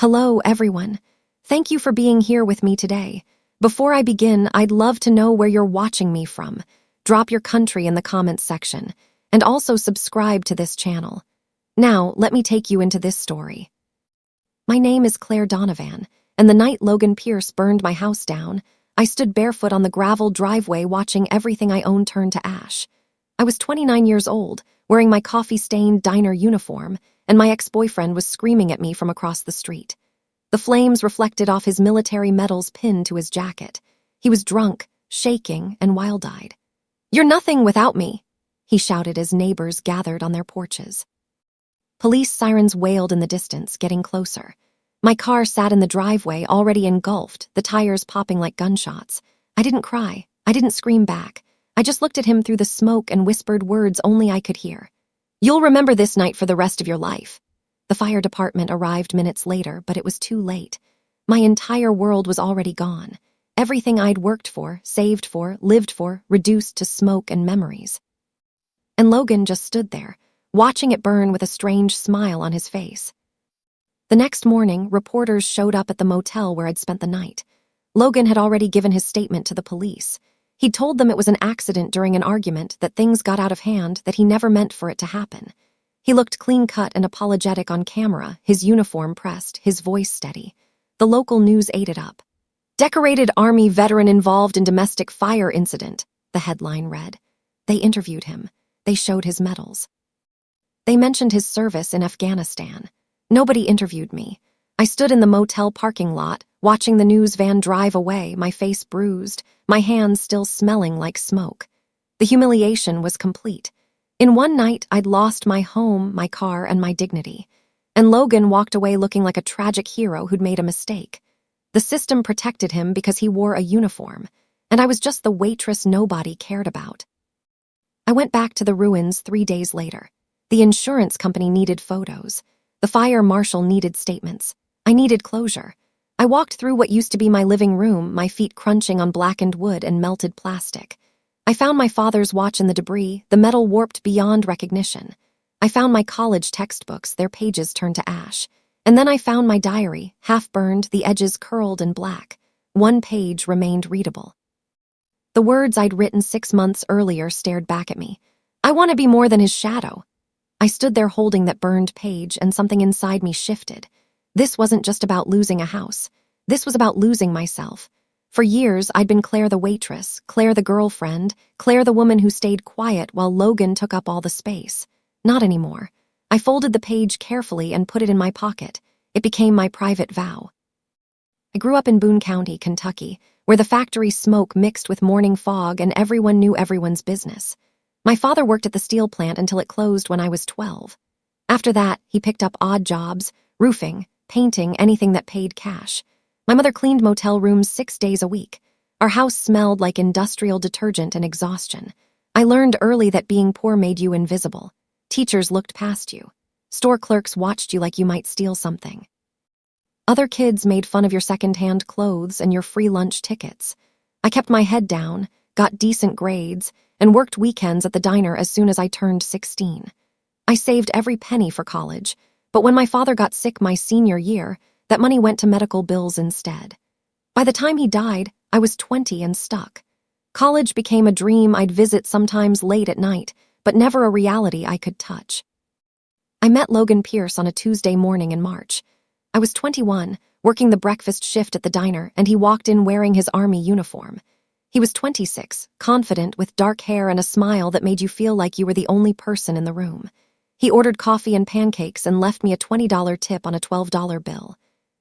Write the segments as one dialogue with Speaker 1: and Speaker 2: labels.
Speaker 1: Hello, everyone. Thank you for being here with me today. Before I begin, I'd love to know where you're watching me from. Drop your country in the comments section, and also subscribe to this channel. Now, let me take you into this story. My name is Claire Donovan, and the night Logan Pierce burned my house down, I stood barefoot on the gravel driveway watching everything I owned turn to ash. I was 29 years old, wearing my coffee-stained diner uniform, and my ex-boyfriend was screaming at me from across the street. The flames reflected off his military medals pinned to his jacket. He was drunk, shaking, and wild-eyed. "You're nothing without me," he shouted as neighbors gathered on their porches. Police sirens wailed in the distance, getting closer. My car sat in the driveway, already engulfed, the tires popping like gunshots. I didn't cry. I didn't scream back. I just looked at him through the smoke and whispered words only I could hear. "You'll remember this night for the rest of your life." The fire department arrived minutes later, but it was too late. My entire world was already gone. Everything I'd worked for, saved for, lived for, reduced to smoke and memories. And Logan just stood there, watching it burn with a strange smile on his face. The next morning, reporters showed up at the motel where I'd spent the night. Logan had already given his statement to the police. He'd told them it was an accident during an argument, that things got out of hand, that he never meant for it to happen. He looked clean-cut and apologetic on camera, his uniform pressed, his voice steady. The local news ate it up. "Decorated Army veteran involved in domestic fire incident," the headline read. They interviewed him. They showed his medals. They mentioned his service in Afghanistan. Nobody interviewed me. I stood in the motel parking lot, watching the news van drive away, my face bruised, my hands still smelling like smoke. The humiliation was complete. In one night, I'd lost my home, my car, and my dignity. And Logan walked away looking like a tragic hero who'd made a mistake. The system protected him because he wore a uniform, and I was just the waitress nobody cared about. I went back to the ruins 3 days later. The insurance company needed photos. The fire marshal needed statements. I needed closure. I walked through what used to be my living room, my feet crunching on blackened wood and melted plastic. I found my father's watch in the debris, the metal warped beyond recognition. I found my college textbooks, their pages turned to ash. And then I found my diary, half burned, the edges curled and black. One page remained readable. The words I'd written 6 months earlier stared back at me. "I want to be more than his shadow." I stood there holding that burned page, and something inside me shifted. This wasn't just about losing a house. This was about losing myself. For years, I'd been Claire the waitress, Claire the girlfriend, Claire the woman who stayed quiet while Logan took up all the space. Not anymore. I folded the page carefully and put it in my pocket. It became my private vow. I grew up in Boone County, Kentucky, where the factory smoke mixed with morning fog and everyone knew everyone's business. My father worked at the steel plant until it closed when I was 12. After that, he picked up odd jobs, roofing, painting, anything that paid cash. My mother cleaned motel rooms 6 days a week. Our house smelled like industrial detergent and exhaustion. I learned early that being poor made you invisible. Teachers looked past you. Store clerks watched you like you might steal something. Other kids made fun of your second-hand clothes and your free lunch tickets. I kept my head down, got decent grades, and worked weekends at the diner as soon as I turned 16. I saved every penny for college, but when my father got sick my senior year, that money went to medical bills instead. By the time he died, I was 20 and stuck. College became a dream I'd visit sometimes late at night, but never a reality I could touch. I met Logan Pierce on a Tuesday morning in March. I was 21, working the breakfast shift at the diner, and he walked in wearing his Army uniform. He was 26, confident, with dark hair and a smile that made you feel like you were the only person in the room. He ordered coffee and pancakes and left me a $20 tip on a $12 bill.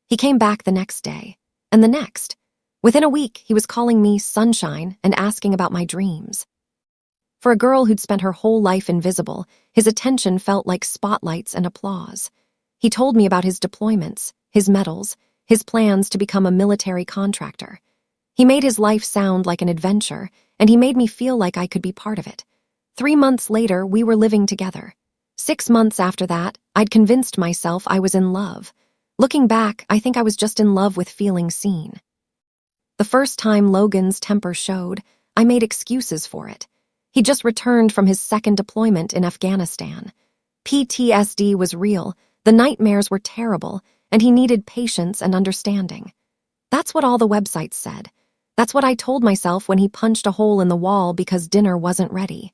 Speaker 1: He came back the next day, and the next. Within a week, he was calling me Sunshine and asking about my dreams. For a girl who'd spent her whole life invisible, his attention felt like spotlights and applause. He told me about his deployments, his medals, his plans to become a military contractor. He made his life sound like an adventure, and he made me feel like I could be part of it. 3 months later, we were living together. 6 months after that, I'd convinced myself I was in love. Looking back, I think I was just in love with feeling seen. The first time Logan's temper showed, I made excuses for it. He just returned from his second deployment in Afghanistan. PTSD was real, the nightmares were terrible, and he needed patience and understanding. That's what all the websites said. That's what I told myself when he punched a hole in the wall because dinner wasn't ready.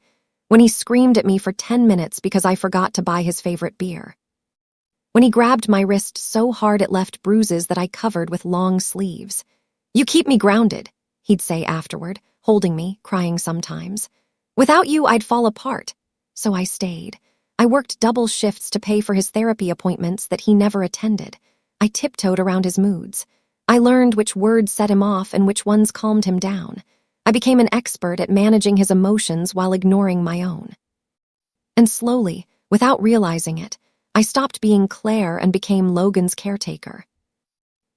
Speaker 1: When he screamed at me for 10 minutes because I forgot to buy his favorite beer. When he grabbed my wrist so hard it left bruises that I covered with long sleeves. "You keep me grounded," he'd say afterward, holding me, crying sometimes. "Without you, I'd fall apart." So I stayed. I worked double shifts to pay for his therapy appointments that he never attended. I tiptoed around his moods. I learned which words set him off and which ones calmed him down. I became an expert at managing his emotions while ignoring my own. And slowly, without realizing it, I stopped being Claire and became Logan's caretaker.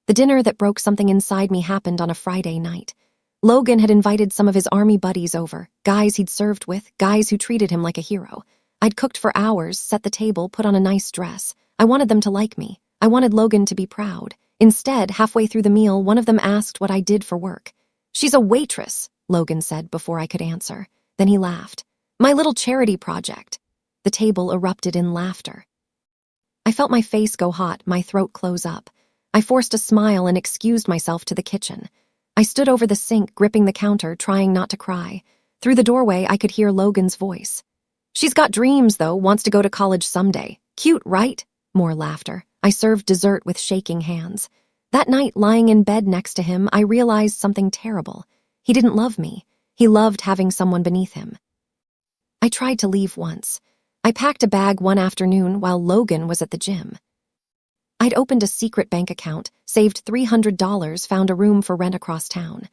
Speaker 1: The dinner that broke something inside me happened on a Friday night. Logan had invited some of his army buddies over, guys he'd served with, guys who treated him like a hero. I'd cooked for hours, set the table, put on a nice dress. I wanted them to like me. I wanted Logan to be proud. Instead, halfway through the meal, one of them asked what I did for work. "She's a waitress," Logan said before I could answer. Then he laughed. "My little charity project." The table erupted in laughter. I felt my face go hot, my throat close up. I forced a smile and excused myself to the kitchen. I stood over the sink, gripping the counter, trying not to cry. Through the doorway, I could hear Logan's voice. "She's got dreams, though, wants to go to college someday. Cute, right?" More laughter. I served dessert with shaking hands. That night, lying in bed next to him, I realized something terrible. He didn't love me. He loved having someone beneath him. I tried to leave once. I packed a bag one afternoon while Logan was at the gym. I'd opened a secret bank account, saved $300, found a room for rent across town.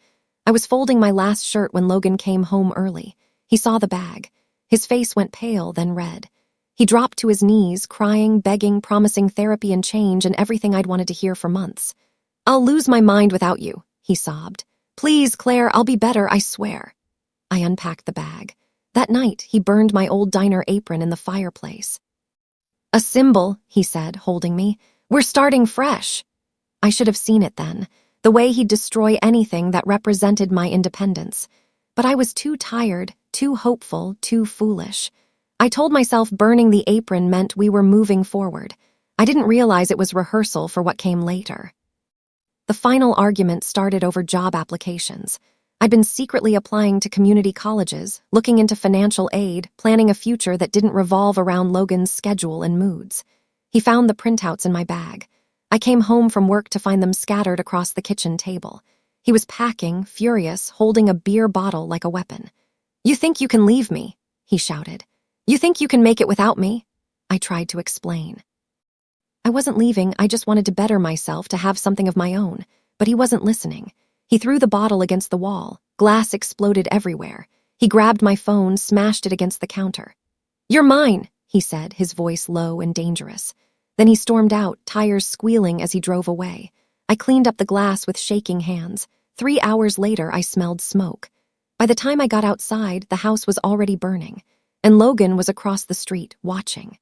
Speaker 1: I was folding my last shirt when Logan came home early. He saw the bag. His face went pale, then red. He dropped to his knees, crying, begging, promising therapy and change and everything I'd wanted to hear for months. "I'll lose my mind without you," he sobbed. "Please, Claire, I'll be better, I swear." I unpacked the bag. That night, he burned my old diner apron in the fireplace. "A symbol," he said, holding me. "We're starting fresh." I should have seen it then, the way he'd destroy anything that represented my independence. But I was too tired, too hopeful, too foolish. I told myself burning the apron meant we were moving forward. I didn't realize it was rehearsal for what came later. The final argument started over job applications. I'd been secretly applying to community colleges, looking into financial aid, planning a future that didn't revolve around Logan's schedule and moods. He found the printouts in my bag. I came home from work to find them scattered across the kitchen table. He was packing, furious, holding a beer bottle like a weapon. "You think you can leave me?" he shouted. "You think you can make it without me?" I tried to explain. I wasn't leaving, I just wanted to better myself, to have something of my own. But he wasn't listening. He threw the bottle against the wall. Glass exploded everywhere. He grabbed my phone, smashed it against the counter. "You're mine," he said, his voice low and dangerous. Then he stormed out, tires squealing as he drove away. I cleaned up the glass with shaking hands. 3 hours later, I smelled smoke. By the time I got outside, the house was already burning, and Logan was across the street, watching.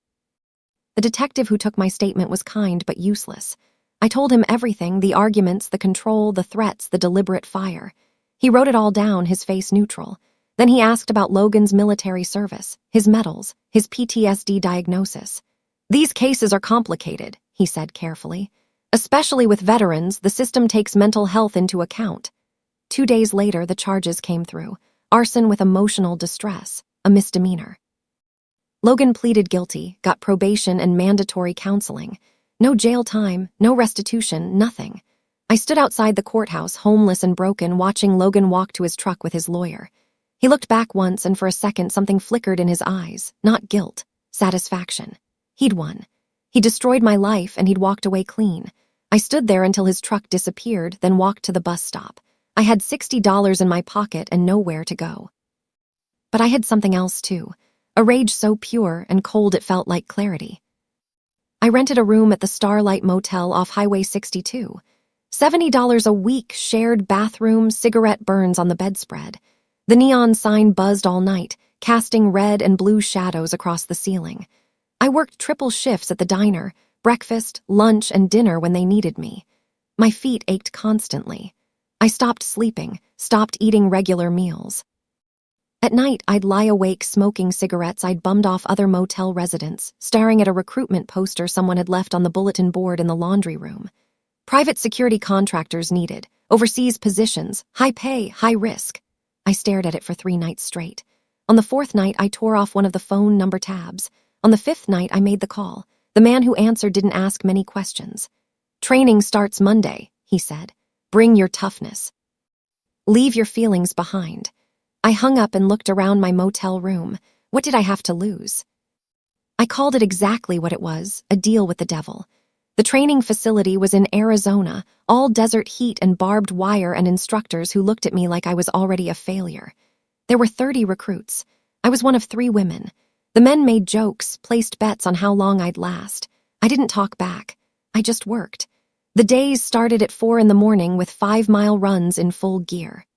Speaker 1: The detective who took my statement was kind but useless. I told him everything, the arguments, the control, the threats, the deliberate fire. He wrote it all down, his face neutral. Then he asked about Logan's military service, his medals, his PTSD diagnosis. "These cases are complicated," he said carefully. "Especially with veterans, the system takes mental health into account." 2 days later, the charges came through. Arson with emotional distress, a misdemeanor. Logan pleaded guilty, got probation and mandatory counseling. No jail time, no restitution, nothing. I stood outside the courthouse, homeless and broken, watching Logan walk to his truck with his lawyer. He looked back once, and for a second something flickered in his eyes. Not guilt, satisfaction. He'd won. He destroyed my life, and he'd walked away clean. I stood there until his truck disappeared, then walked to the bus stop. I had $60 in my pocket and nowhere to go. But I had something else too. A rage so pure and cold it felt like clarity. I rented a room at the Starlight Motel off Highway 62. $70 a week, shared bathroom, cigarette burns on the bedspread. The neon sign buzzed all night, casting red and blue shadows across the ceiling. I worked triple shifts at the diner, breakfast, lunch, and dinner when they needed me. My feet ached constantly. I stopped sleeping, stopped eating regular meals. At night, I'd lie awake smoking cigarettes I'd bummed off other motel residents, staring at a recruitment poster someone had left on the bulletin board in the laundry room. Private security contractors needed, overseas positions, high pay, high risk. I stared at it for 3 nights straight. On the 4th night, I tore off one of the phone number tabs. On the 5th night, I made the call. The man who answered didn't ask many questions. "Training starts Monday," he said. "Bring your toughness. Leave your feelings behind." I hung up and looked around my motel room. What did I have to lose? I called it exactly what it was, a deal with the devil. The training facility was in Arizona, all desert heat and barbed wire and instructors who looked at me like I was already a failure. There were 30 recruits. I was one of 3 women. The men made jokes, placed bets on how long I'd last. I didn't talk back. I just worked. The days started at 4 in the morning with 5-mile runs in full gear.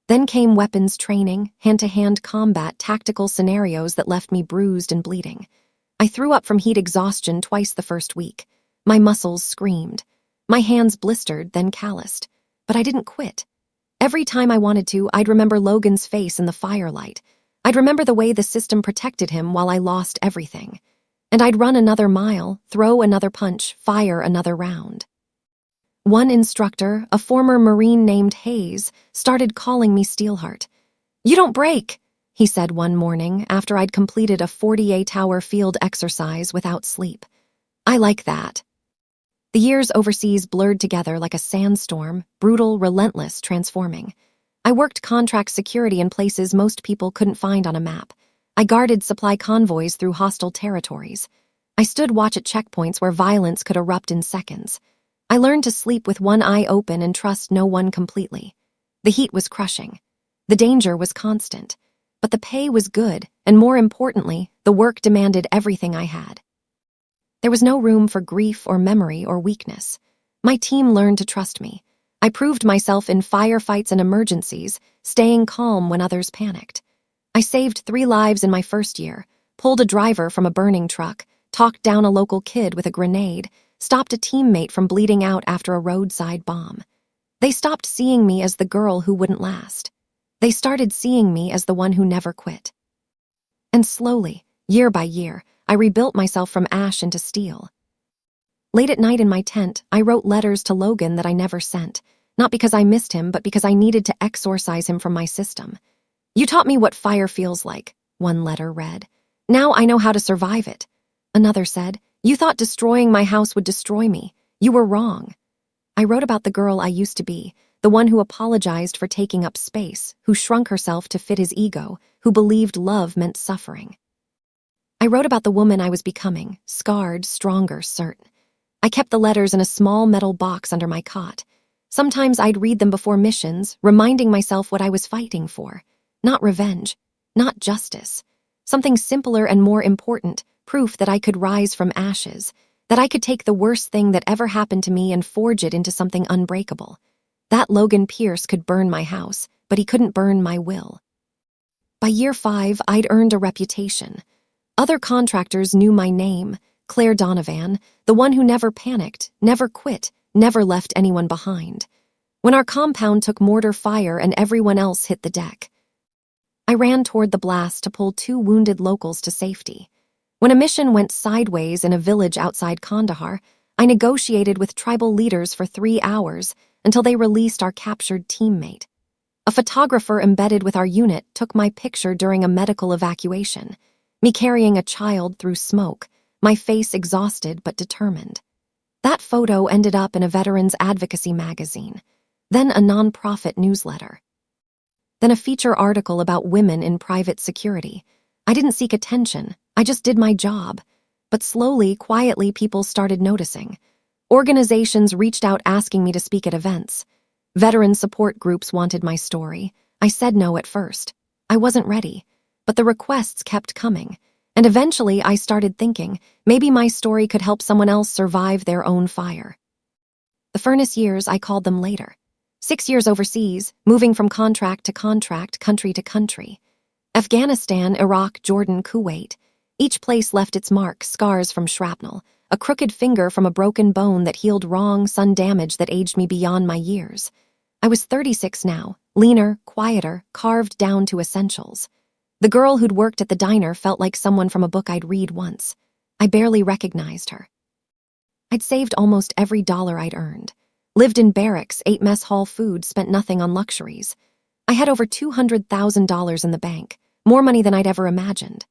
Speaker 1: Then came weapons training, hand-to-hand combat, tactical scenarios that left me bruised and bleeding. I threw up from heat exhaustion twice the first week. My muscles screamed. My hands blistered, then calloused. But I didn't quit. Every time I wanted to, I'd remember Logan's face in the firelight. I'd remember the way the system protected him while I lost everything. And I'd run another mile, throw another punch, fire another round. One instructor, a former Marine named Hayes, started calling me Steelheart. "You don't break," he said one morning after I'd completed a 48-hour field exercise without sleep. I like that. The years overseas blurred together like a sandstorm, brutal, relentless, transforming. I worked contract security in places most people couldn't find on a map. I guarded supply convoys through hostile territories. I stood watch at checkpoints where violence could erupt in seconds. I learned to sleep with one eye open and trust no one completely. The heat was crushing. The danger was constant. But the pay was good, and more importantly, the work demanded everything I had. There was no room for grief or memory or weakness. My team learned to trust me. I proved myself in firefights and emergencies, staying calm when others panicked. I saved 3 lives in my first year, pulled a driver from a burning truck, talked down a local kid with a grenade, stopped a teammate from bleeding out after a roadside bomb. They stopped seeing me as the girl who wouldn't last. They started seeing me as the one who never quit. And slowly, year by year, I rebuilt myself from ash into steel. Late at night in my tent, I wrote letters to Logan that I never sent, not because I missed him, but because I needed to exorcise him from my system. "You taught me what fire feels like," one letter read. "Now I know how to survive it." Another said, "You thought destroying my house would destroy me. You were wrong." I wrote about the girl I used to be, the one who apologized for taking up space, who shrunk herself to fit his ego, who believed love meant suffering. I wrote about the woman I was becoming, scarred, stronger, certain. I kept the letters in a small metal box under my cot. Sometimes I'd read them before missions, reminding myself what I was fighting for. Not revenge, not justice. Something simpler and more important, proof that I could rise from ashes, that I could take the worst thing that ever happened to me and forge it into something unbreakable. That Logan Pierce could burn my house, but he couldn't burn my will. By year 5, I'd earned a reputation. Other contractors knew my name, Claire Donovan, the one who never panicked, never quit, never left anyone behind. When our compound took mortar fire and everyone else hit the deck, I ran toward the blast to pull 2 wounded locals to safety. When a mission went sideways in a village outside Kandahar, I negotiated with tribal leaders for 3 hours until they released our captured teammate. A photographer embedded with our unit took my picture during a medical evacuation, me carrying a child through smoke, my face exhausted but determined. That photo ended up in a veterans advocacy magazine, then a nonprofit newsletter, then a feature article about women in private security. I didn't seek attention, I just did my job. But slowly, quietly, people started noticing. Organizations reached out asking me to speak at events. Veteran support groups wanted my story. I said no at first. I wasn't ready. But the requests kept coming. And eventually I started thinking, maybe my story could help someone else survive their own fire. The furnace years, I called them later. 6 years overseas, moving from contract to contract, country to country. Afghanistan, Iraq, Jordan, Kuwait. Each place left its mark, scars from shrapnel, a crooked finger from a broken bone that healed wrong, sun damage that aged me beyond my years. I was 36 now, Leaner, quieter, carved down to essentials. The girl who'd worked at the diner felt like someone from a book I'd read once. I barely recognized her. I'd saved almost every dollar I'd earned. Lived in barracks, ate mess hall food, spent nothing on luxuries. I had over $200,000 in the bank, more money than I'd ever imagined.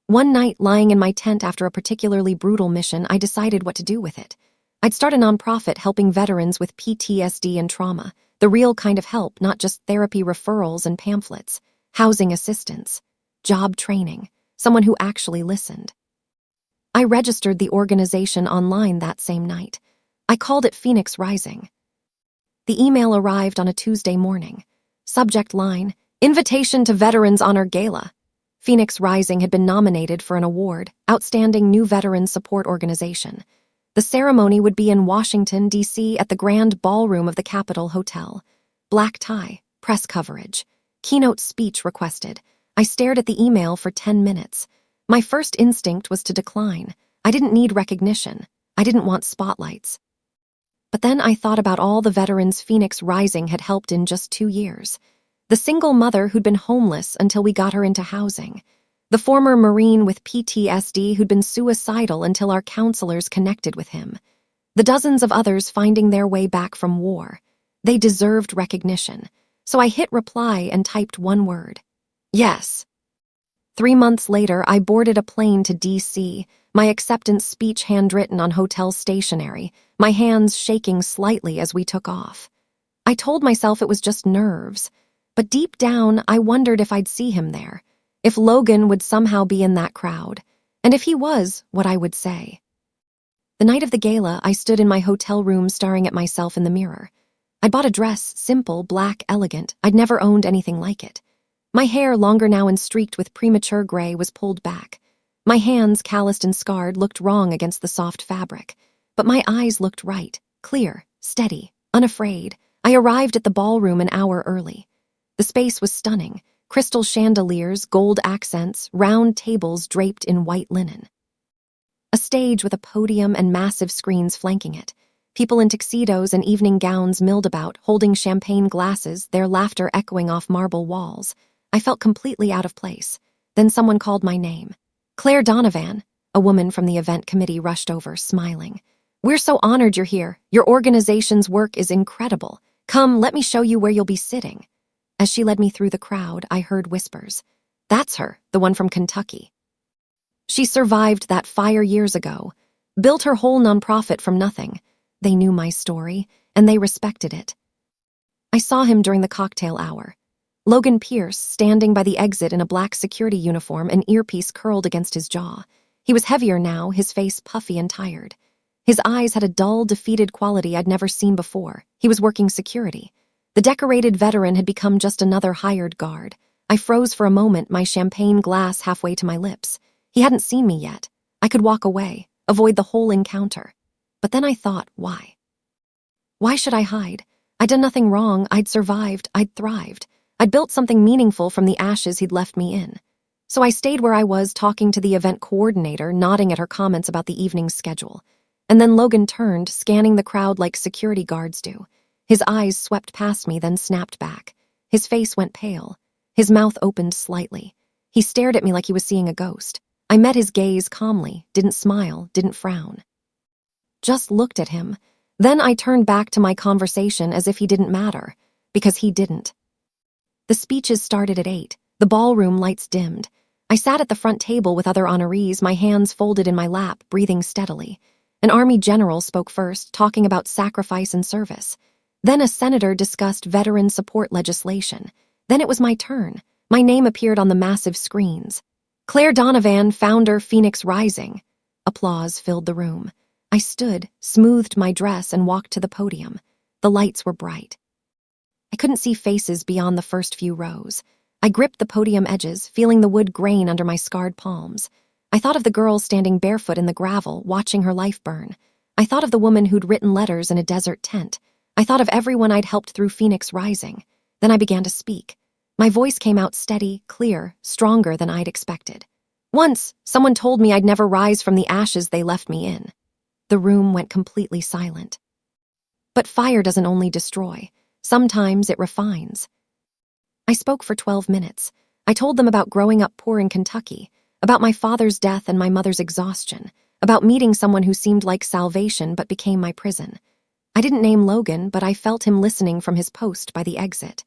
Speaker 1: One night, lying in my tent after a particularly brutal mission, I decided what to do with it. I'd start a nonprofit helping veterans with PTSD and trauma, the real kind of help, not just therapy referrals and pamphlets, housing assistance, job training, someone who actually listened. I registered the organization online that same night. I called it Phoenix Rising. The email arrived on a Tuesday morning. Subject line, Invitation to Veterans Honor Gala. Phoenix Rising had been nominated for an award, Outstanding New Veteran Support Organization. The ceremony would be in Washington, D.C. at the Grand Ballroom of the Capitol Hotel. Black tie, press coverage. Keynote speech requested. I stared at the email for 10 minutes. My first instinct was to decline. I didn't need recognition. I didn't want spotlights. But then I thought about all the veterans Phoenix Rising had helped in just 2 years. The single mother who'd been homeless until we got her into housing. The former Marine with PTSD who'd been suicidal until our counselors connected with him. The dozens of others finding their way back from war. They deserved recognition. So I hit reply and typed one word. Yes. 3 months later, I boarded a plane to D.C., my acceptance speech handwritten on hotel stationery, my hands shaking slightly as we took off. I told myself it was just nerves, but deep down, I wondered if I'd see him there, if Logan would somehow be in that crowd, and if he was, what I would say. The night of the gala, I stood in my hotel room staring at myself in the mirror. I'd bought a dress, simple, black, elegant. I'd never owned anything like it. My hair, longer now and streaked with premature gray, was pulled back. My hands, calloused and scarred, looked wrong against the soft fabric. But my eyes looked right, clear, steady, unafraid. I arrived at the ballroom an hour early. The space was stunning. Crystal chandeliers, gold accents, round tables draped in white linen. A stage with a podium and massive screens flanking it. People in tuxedos and evening gowns milled about, holding champagne glasses, their laughter echoing off marble walls. I felt completely out of place. Then someone called my name. Claire Donovan. A woman from the event committee rushed over, smiling. We're so honored you're here. Your organization's work is incredible. Come, let me show you where you'll be sitting. As she led me through the crowd, I heard whispers. That's her, the one from Kentucky. She survived that fire years ago, built her whole nonprofit from nothing. They knew my story, and they respected it. I saw him during the cocktail hour. Logan Pierce, standing by the exit in a black security uniform, an earpiece curled against his jaw. He was heavier now, his face puffy and tired. His eyes had a dull, defeated quality I'd never seen before. He was working security. The decorated veteran had become just another hired guard. I froze for a moment, my champagne glass halfway to my lips. He hadn't seen me yet. I could walk away, avoid the whole encounter. But then I thought, why? Why should I hide? I'd done nothing wrong. I'd survived. I'd thrived. I'd built something meaningful from the ashes he'd left me in. So I stayed where I was, talking to the event coordinator, nodding at her comments about the evening's schedule. And then Logan turned, scanning the crowd like security guards do. His eyes swept past me, then snapped back. His face went pale. His mouth opened slightly. He stared at me like he was seeing a ghost. I met his gaze calmly, didn't smile, didn't frown. Just looked at him. Then I turned back to my conversation as if he didn't matter, because he didn't. The speeches started at 8. The ballroom lights dimmed. I sat at the front table with other honorees, my hands folded in my lap, breathing steadily. An Army general spoke first, talking about sacrifice and service. Then a senator discussed veteran support legislation. Then it was my turn. My name appeared on the massive screens. Claire Donovan, founder, Phoenix Rising. Applause filled the room. I stood, smoothed my dress, and walked to the podium. The lights were bright. I couldn't see faces beyond the first few rows. I gripped the podium edges, feeling the wood grain under my scarred palms. I thought of the girl standing barefoot in the gravel, watching her life burn. I thought of the woman who'd written letters in a desert tent. I thought of everyone I'd helped through Phoenix Rising. Then I began to speak. My voice came out steady, clear, stronger than I'd expected. Once, someone told me I'd never rise from the ashes they left me in. The room went completely silent. But fire doesn't only destroy. Sometimes it refines. I spoke for 12 minutes. I told them about growing up poor in Kentucky, about my father's death and my mother's exhaustion, about meeting someone who seemed like salvation but became my prison. I didn't name Logan, but I felt him listening from his post by the exit.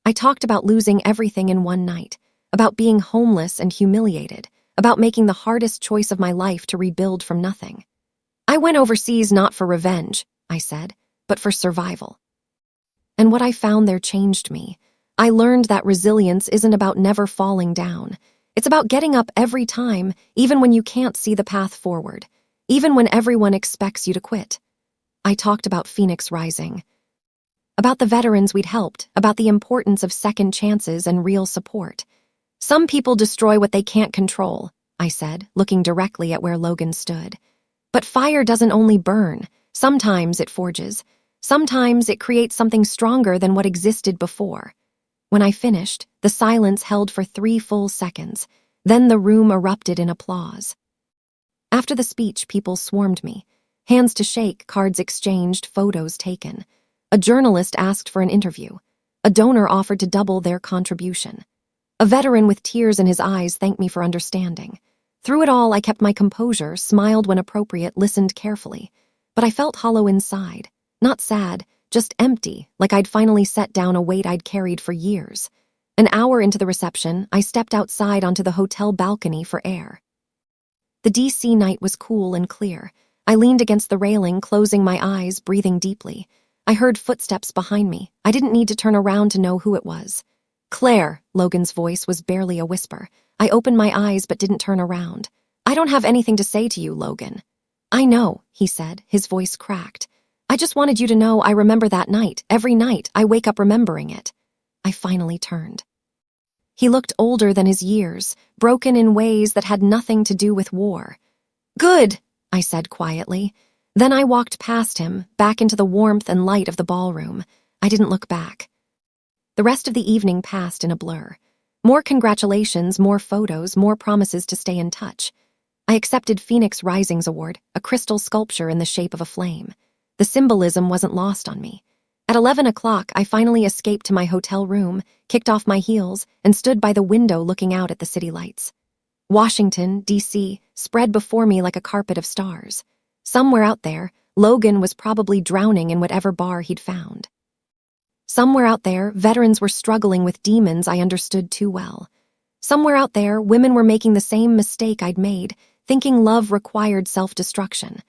Speaker 1: I talked about losing everything in one night, about being homeless and humiliated, about making the hardest choice of my life to rebuild from nothing. I went overseas not for revenge, I said, but for survival. And what I found there changed me. I learned that resilience isn't about never falling down. It's about getting up every time, even when you can't see the path forward, even when everyone expects you to quit. I talked about Phoenix Rising, about the veterans we'd helped, about the importance of second chances and real support. Some people destroy what they can't control, I said, looking directly at where Logan stood. But fire doesn't only burn. Sometimes it forges. Sometimes it creates something stronger than what existed before. When I finished, the silence held for 3 full seconds. Then the room erupted in applause. After the speech, people swarmed me. Hands to shake, cards exchanged, photos taken. A journalist asked for an interview. A donor offered to double their contribution. A veteran with tears in his eyes thanked me for understanding. Through it all, I kept my composure, smiled when appropriate, listened carefully. But I felt hollow inside. Not sad, just empty, like I'd finally set down a weight I'd carried for years. An hour into the reception, I stepped outside onto the hotel balcony for air. The DC night was cool and clear. I leaned against the railing, closing my eyes, breathing deeply. I heard footsteps behind me. I didn't need to turn around to know who it was. Claire, Logan's voice was barely a whisper. I opened my eyes but didn't turn around. I don't have anything to say to you, Logan. I know, he said, his voice cracked. I just wanted you to know I remember that night. Every night, I wake up remembering it. I finally turned. He looked older than his years, broken in ways that had nothing to do with war. Good, I said quietly. Then I walked past him, back into the warmth and light of the ballroom. I didn't look back. The rest of the evening passed in a blur. More congratulations, more photos, more promises to stay in touch. I accepted Phoenix Rising's award, a crystal sculpture in the shape of a flame. The symbolism wasn't lost on me. At 11 o'clock, I finally escaped to my hotel room, kicked off my heels, and stood by the window looking out at the city lights. Washington, D.C., spread before me like a carpet of stars. Somewhere out there, Logan was probably drowning in whatever bar he'd found. Somewhere out there, veterans were struggling with demons I understood too well. Somewhere out there, women were making the same mistake I'd made, thinking love required self-destruction.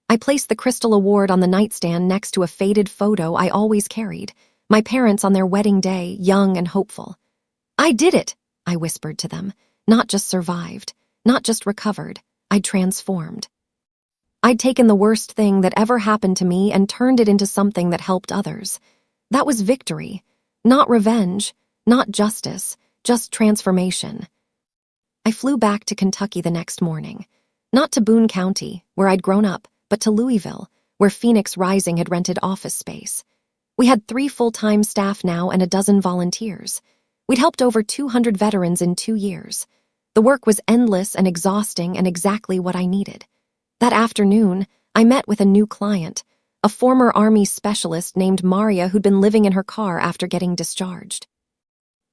Speaker 1: I placed the crystal award on the nightstand next to a faded photo I always carried, my parents on their wedding day, young and hopeful. I did it, I whispered to them. Not just survived, not just recovered, I'd transformed. I'd taken the worst thing that ever happened to me and turned it into something that helped others. That was victory, not revenge, not justice, just transformation. I flew back to Kentucky the next morning. Not to Boone County, where I'd grown up, but to Louisville, where Phoenix Rising had rented office space. We had 3 full-time staff now and a dozen volunteers. We'd helped over 200 veterans in 2 years. The work was endless and exhausting and exactly what I needed. That afternoon, I met with a new client, a former Army specialist named Maria who'd been living in her car after getting discharged.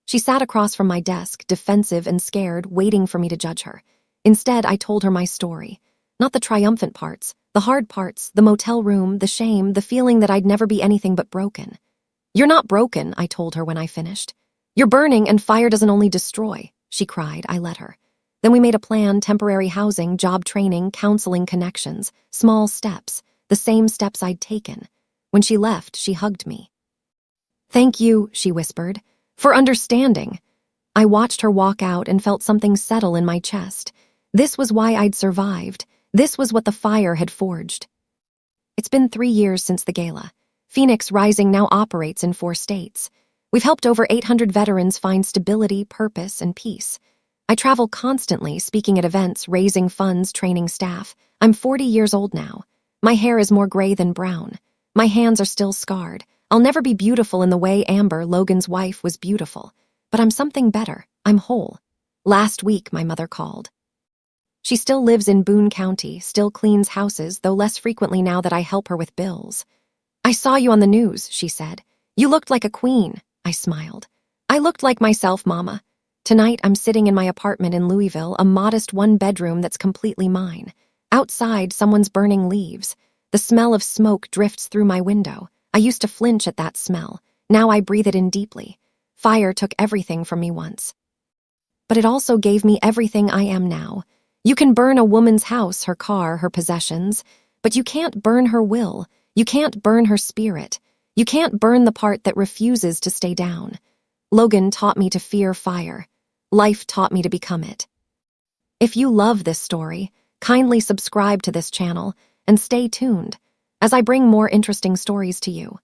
Speaker 1: She sat across from my desk, defensive and scared, waiting for me to judge her. Instead, I told her my story. Not the triumphant parts, the hard parts, the motel room, the shame, the feeling that I'd never be anything but broken. You're not broken, I told her when I finished. You're burning and fire doesn't only destroy, she cried. I let her. Then we made a plan, temporary housing, job training, counseling connections, small steps, the same steps I'd taken. When she left, she hugged me. Thank you, she whispered, for understanding. I watched her walk out and felt something settle in my chest. This was why I'd survived. This was what the fire had forged. It's been 3 years since the gala. Phoenix Rising now operates in 4 states. We've helped over 800 veterans find stability, purpose, and peace. I travel constantly, speaking at events, raising funds, training staff. I'm 40 years old now. My hair is more gray than brown. My hands are still scarred. I'll never be beautiful in the way Amber, Logan's wife, was beautiful. But I'm something better. I'm whole. Last week, my mother called. She still lives in Boone County, still cleans houses, though less frequently now that I help her with bills. I saw you on the news, she said. You looked like a queen. I smiled. I I looked like myself, Mama. Tonight, I'm sitting in my apartment in Louisville, a modest one-bedroom that's completely mine. Outside, someone's burning leaves. The smell of smoke drifts through my window. I used to flinch at that smell. Now I breathe it in deeply. Fire took everything from me once. But it also gave me everything I am now. You can burn a woman's house, her car, her possessions, but you can't burn her will. You can't burn her spirit. You can't burn the part that refuses to stay down. Logan taught me to fear fire. Life taught me to become it. If you love this story, kindly subscribe to this channel and stay tuned as I bring more interesting stories to you.